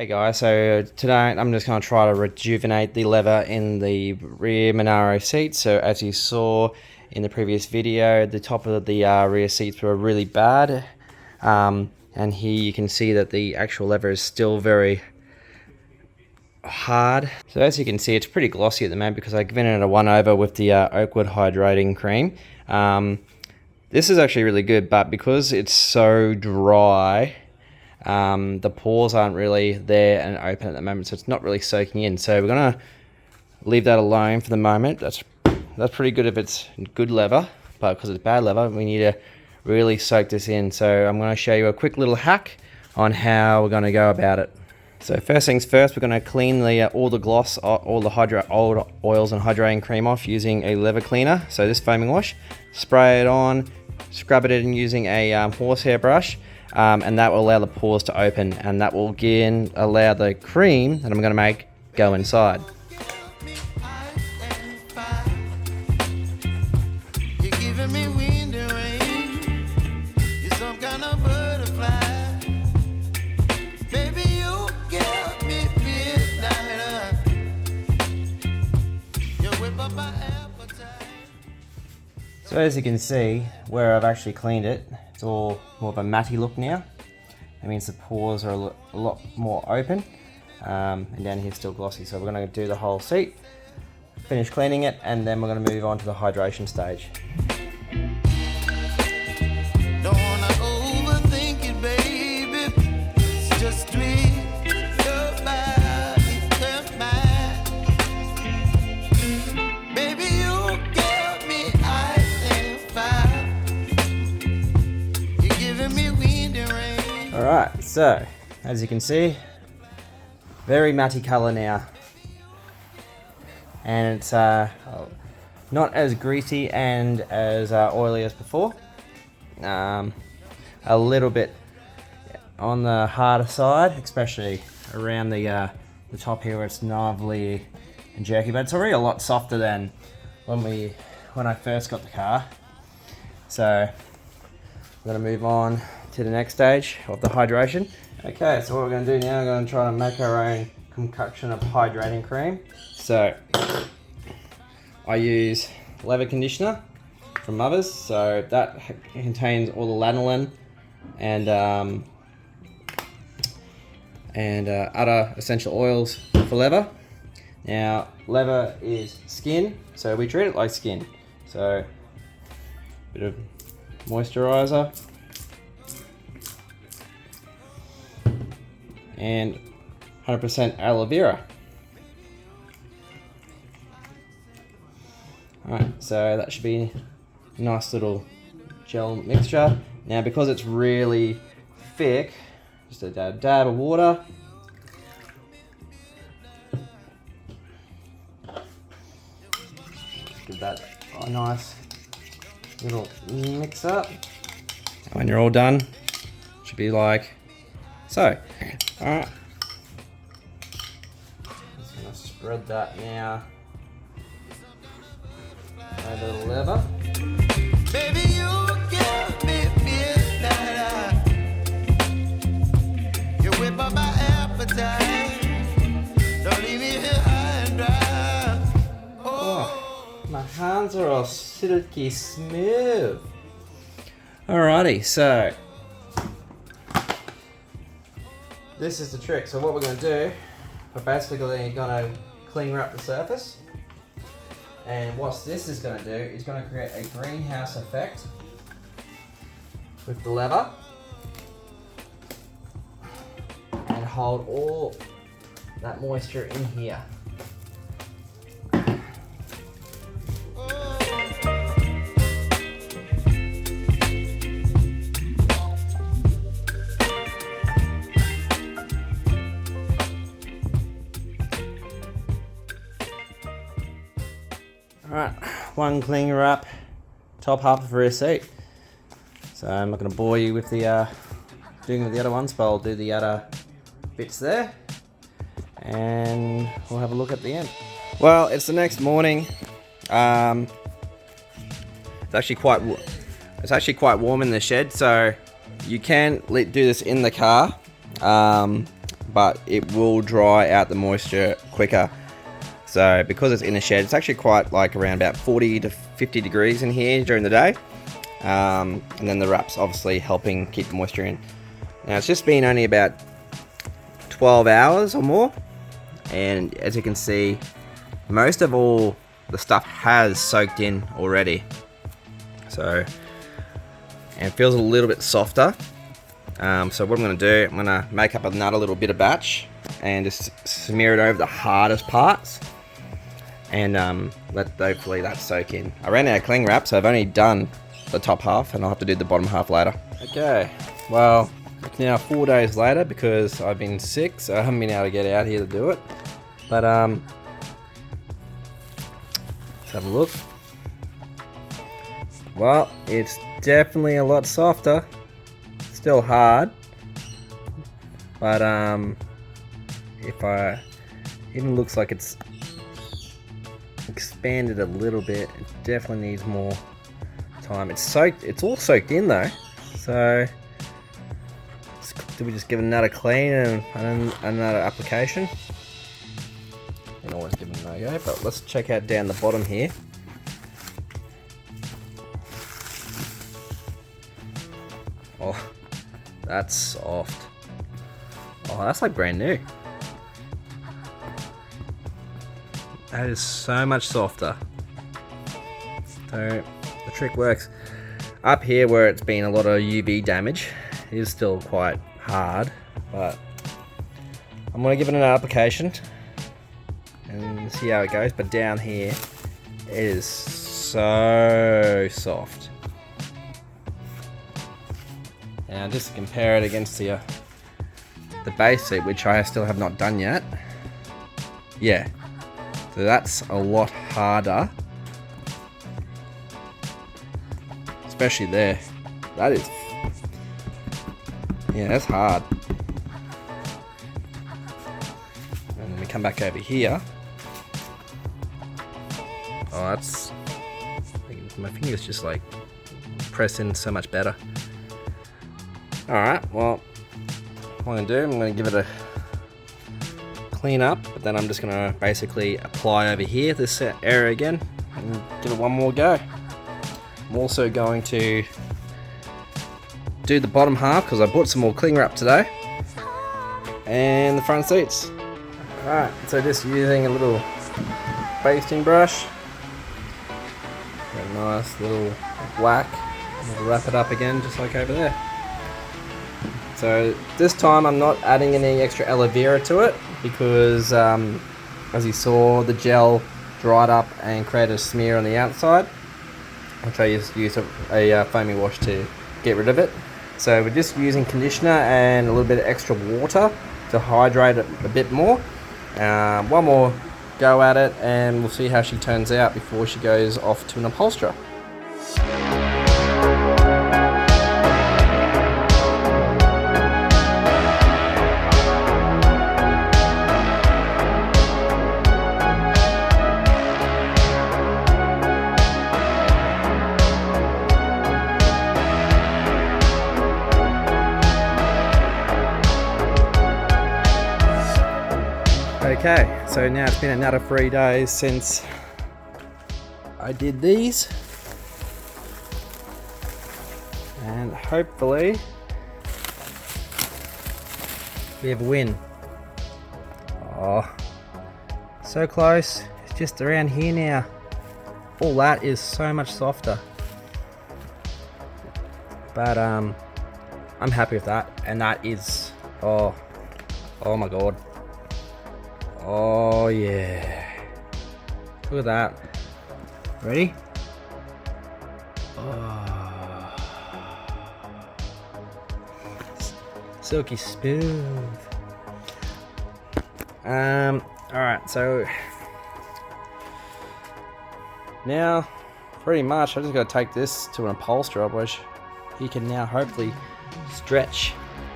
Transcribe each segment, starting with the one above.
Hey guys, so today I'm just going to try to rejuvenate the leather in the rear Mangnaro seat. So as you saw in the previous video, the top of the rear seats were really bad. And here you can see that the actual leather is still very hard. So as you can see, it's pretty glossy at the moment because I've given it a 1-over with the Oakwood hydrating cream. This is actually really good, but because it's so dry, the pores aren't really there and open at the moment, so it's not really soaking in. So we're gonna leave that alone for the moment. That's pretty good if it's good leather, but because it's bad leather, we need to really soak this in. So I'm gonna show you a quick little hack on how we're gonna go about it. So first things first, we're gonna clean all the gloss, all the old oils and hydrating cream off using a leather cleaner. So this foaming wash, spray it on, scrub it in using a horsehair brush. And that will allow the pores to open, and that will again allow the cream that I'm going to make go inside. So as you can see, where I've actually cleaned it, it's all more of a matty look now. That means the pores are a lot more open, and down here still glossy. So we're going to do the whole seat, finish cleaning it, and then we're going to move on to the hydration stage. Alright, so as you can see, very matty colour now, and it's not as greasy and as oily as before. A little bit on the harder side, especially around the top here where it's gnarly and jerky, but it's already a lot softer than when I first got the car. So I'm going to move on to the next stage of the hydration. Okay, so what we're going to do now, we're going to try to make our own concoction of hydrating cream. So I use leather conditioner from Mother's, so that contains all the lanolin and other essential oils for leather. Now leather is skin, so we treat it like skin. So a bit of moisturizer and 100% aloe vera. Alright, so that should be a nice little gel mixture. Now because it's really thick, just a dab of water. Give that a nice little mix up. When you're all done, it should be like so. Alright, just gonna spread that now over the leather. Baby, you give me midnight. You whip up my appetite. Don't leave me here high and dry. Oh, my hands are all silky smooth. Alrighty, so this is the trick. So what we're going to do, we're basically going to clean wrap the surface, and what this is going to do is going to create a greenhouse effect with the leather and hold all that moisture in here. Alright, one cling wrap, top half of the rear seat. So I'm not going to bore you with the doing with the other ones, but I'll do the other bits there, and we'll have a look at the end. Well, it's the next morning. It's actually quite warm in the shed, so you can do this in the car. but it will dry out the moisture quicker. So because it's in a shed, it's actually quite like around about 40 to 50 degrees in here during the day. And then the wrap's obviously helping keep the moisture in. Now it's just been only about 12 hours or more, and as you can see, most of all the stuff has soaked in already. So, and it feels a little bit softer. So what I'm going to do, I'm going to make up another little bit of batch and just smear it over the hardest parts, and let hopefully that soak in. I ran out of cling wrap, so I've only done the top half, and I'll have to do the bottom half later. Okay, well, it's now 4 days later because I've been sick, so I haven't been able to get out here to do it. But let's have a look. Well, it's definitely a lot softer. Still hard, but even looks like it's expanded a little bit. It definitely needs more time. It's soaked. It's all soaked in though. So do we just give it another clean and another application? You can always give it a no-go, but let's check out down the bottom here. Oh, that's soft. Oh, that's like brand new. That is so much softer. So the trick works. Up here where it's been a lot of UV damage, it is still quite hard, but I'm going to give it an application and see how it goes. But down here, it is so soft. Now just to compare it against the base suit, which I still have not done yet. Yeah, so that's a lot harder. Especially there. That is, yeah, that's hard. And then we come back over here. Oh, that's, my fingers just like press in so much better. Alright, well, what I'm going to do, I'm going to give it a clean up, but then I'm just going to basically apply over here, this area again, and give it one more go. I'm also going to do the bottom half because I bought some more cling wrap today, and the front seats. Alright, so just using a little basting brush, a nice little whack, and we'll wrap it up again just like over there. So this time I'm not adding any extra aloe vera to it because as you saw, the gel dried up and created a smear on the outside, which I just used a foamy wash to get rid of it. So we're just using conditioner and a little bit of extra water to hydrate it a bit more. One more go at it and we'll see how she turns out before she goes off to an upholsterer. Okay, so now it's been another 3 days since I did these, and hopefully we have a win. Oh, so close. It's just around here now. All that is so much softer, but I'm happy with that, and that is, oh my god. Oh yeah, look at that. Ready? Oh. Silky smooth. Alright, so now pretty much I just gotta take this to an upholsterer, which he can now hopefully stretch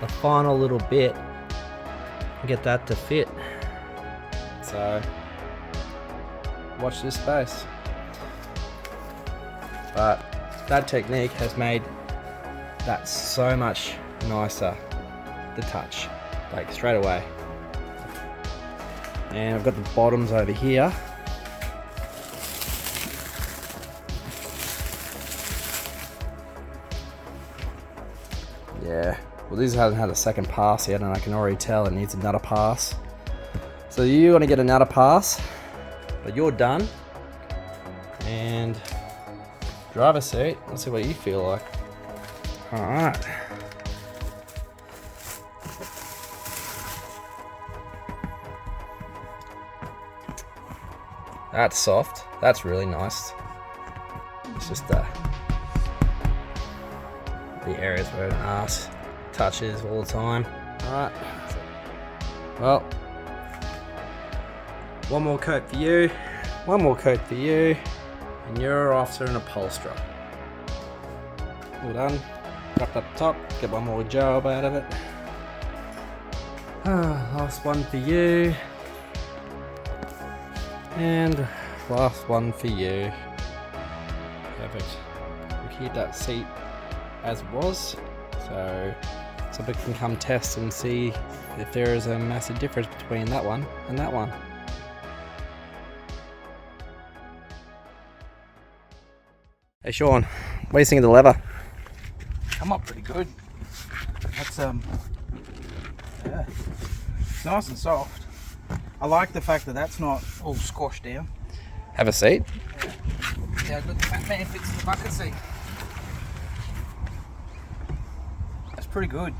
the final little bit and get that to fit. So watch this space. But that technique has made that so much nicer, the touch. like straight away. And I've got the bottoms over here. Yeah, well, this hasn't had a second pass yet, and I can already tell it needs another pass. So you want to get another pass, but you're done. And driver's seat, let's see what you feel like. All right. That's soft. That's really nice. It's just the areas where an ass touches all the time. Alright. Well, one more coat for you. One more coat for you. And you're off to an upholsterer. All done. Wrapped up top. Get one more job out of it. Last one for you. And last one for you. Perfect. We'll keep that seat as it was, so somebody can come test and see if there is a massive difference between that one and that one. Hey Sean, what do you think of the leather? Come up pretty good. That's yeah, it's nice and soft. I like the fact that that's not all squashed down. Have a seat. Yeah, look, the fat man fits in the bucket seat. That's pretty good.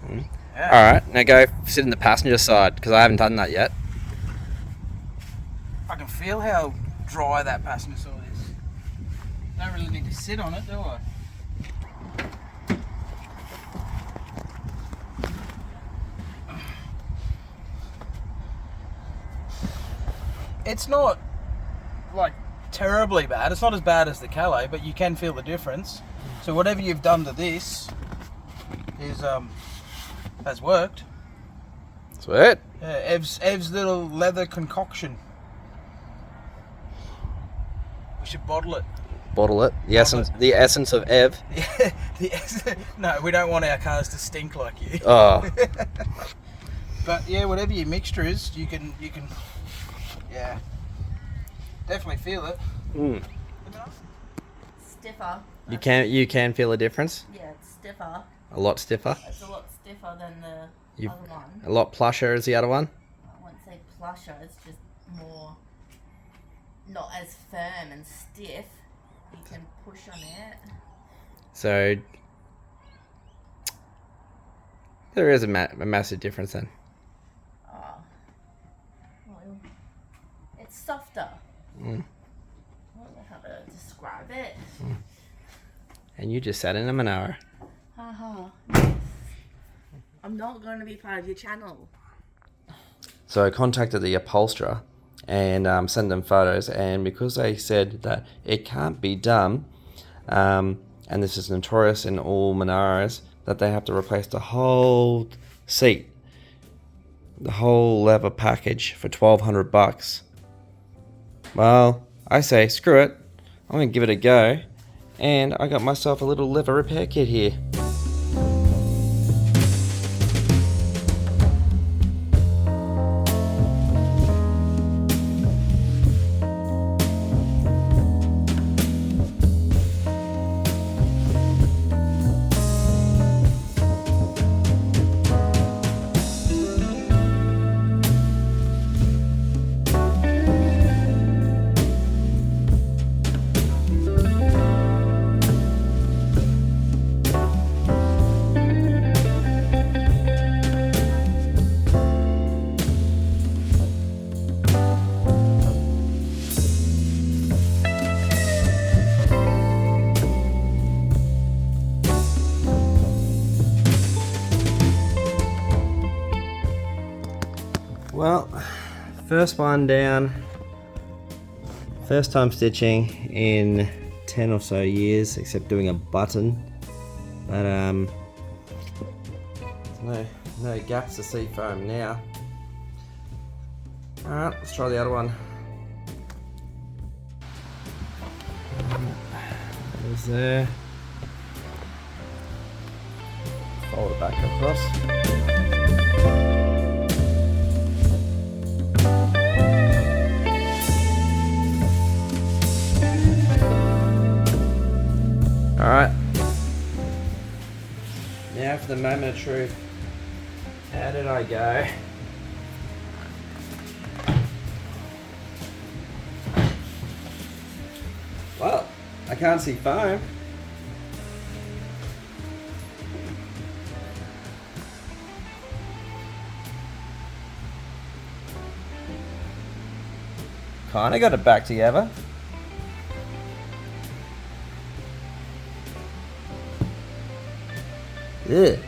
Yeah. Alright, now go sit in the passenger side, because I haven't done that yet. I can feel how dry that passenger side is. Don't really need to sit on it, do I? It's not like terribly bad. It's not as bad as the Calais, but you can feel the difference. So whatever you've done to this is has worked. Sweet. Yeah, Ev's little leather concoction. We should bottle it. Bottle it. The essence of Ev. Yeah, no, we don't want our cars to stink like you. Oh. But yeah, whatever your mixture is, you can yeah, definitely feel it. Mm. Stiffer. You can feel a difference. Yeah, it's stiffer. A lot stiffer. It's a lot stiffer than the other one. A lot plusher as the other one. I won't say plusher. It's just more not as firm and stiff. You can push on it. So there is a massive difference then. Oh, well, it's softer. Mm. I don't know how to describe it. And you just sat in a Mangnaro. Haha. Yes. I'm not going to be part of your channel. So I contacted the upholsterer and sent them photos, and because they said that it can't be done, and this is notorious in all Manaros, that they have to replace the whole seat, the whole leather package for $1,200. Well, I say screw it, I'm gonna give it a go, and I got myself a little leather repair kit here. Well, first one down, first time stitching in 10 or so years, except doing a button, but no gaps to see foam now. Alright, let's try the other one. There's there. Fold it back across. Alright. Now for the moment of truth. How did I go? Well, I can't see foam. Kinda got it back together. Ugh.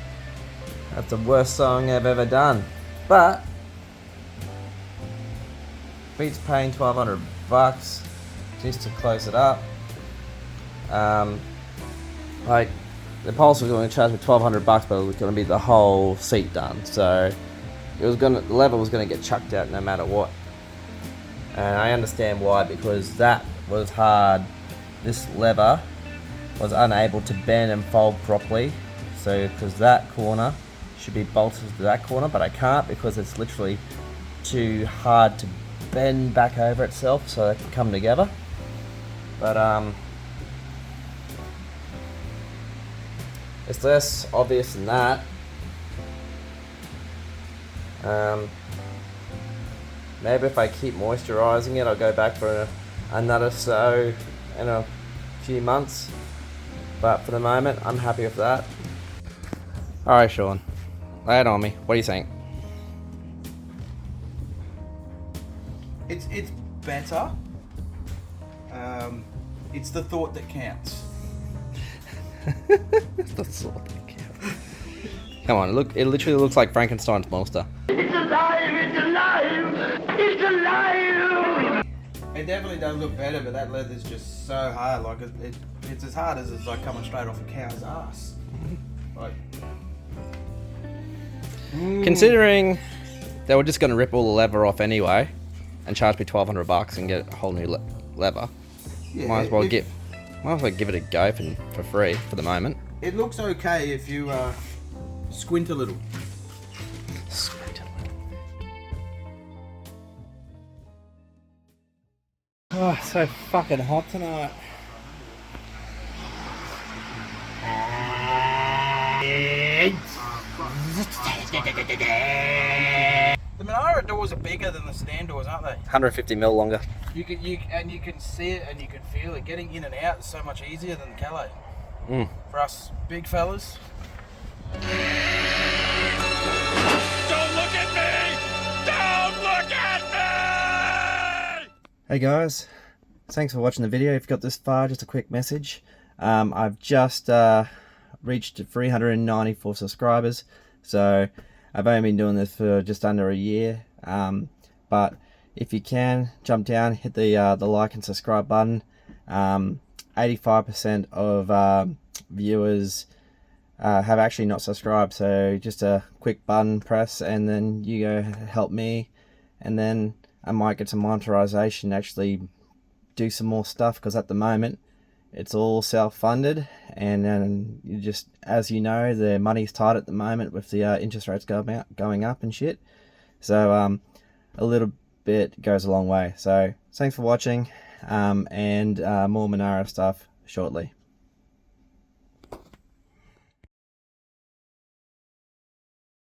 That's the worst song I've ever done. But beats paying $1,200 just to close it up. Like the Pulse was going to charge me $1,200, but it was going to be the whole seat done. So it was the lever was going to get chucked out no matter what. And I understand why, because that was hard. This lever was unable to bend and fold properly. So because that corner should be bolted to that corner, but I can't because it's literally too hard to bend back over itself so it can come together. But it's less obvious than that. Maybe if I keep moisturising it, I'll go back for another sew in a few months. But for the moment, I'm happy with that. Alright, Sean. Lay it on me. What do you think? It's better. It's the thought that counts. It's the sort of thing. Come on, look! It literally looks like Frankenstein's monster. It's alive! It's alive! It's alive! It definitely does look better, but that leather's just so hard. Like it's as hard as it's like coming straight off a cow's ass. Like, Considering they were just going to rip all the leather off anyway, and charge me $1,200 and get a whole new leather, yeah, might as well give it a go for free for the moment. It looks okay if you squint a little. Oh, it's so fucking hot tonight. The Manaro doors are bigger than the sedan doors, aren't they? 150mm longer. You can see it and you can feel it. Getting in and out is so much easier than the Calais. For us big fellas. Don't look at me! Don't look at me! Hey guys, thanks for watching the video. If you got this far, just a quick message. I've just reached 394 subscribers, so I've only been doing this for just under a year. But if you can, jump down, hit the like and subscribe button. 85% of viewers have actually not subscribed, so just a quick button press and then you go help me, and then I might get some monetization, actually do some more stuff, because at the moment it's all self-funded, and you just, as you know, the money's tight at the moment with the interest rates going up and shit. So a little bit goes a long way. So thanks for watching, and more Mangnaro stuff shortly.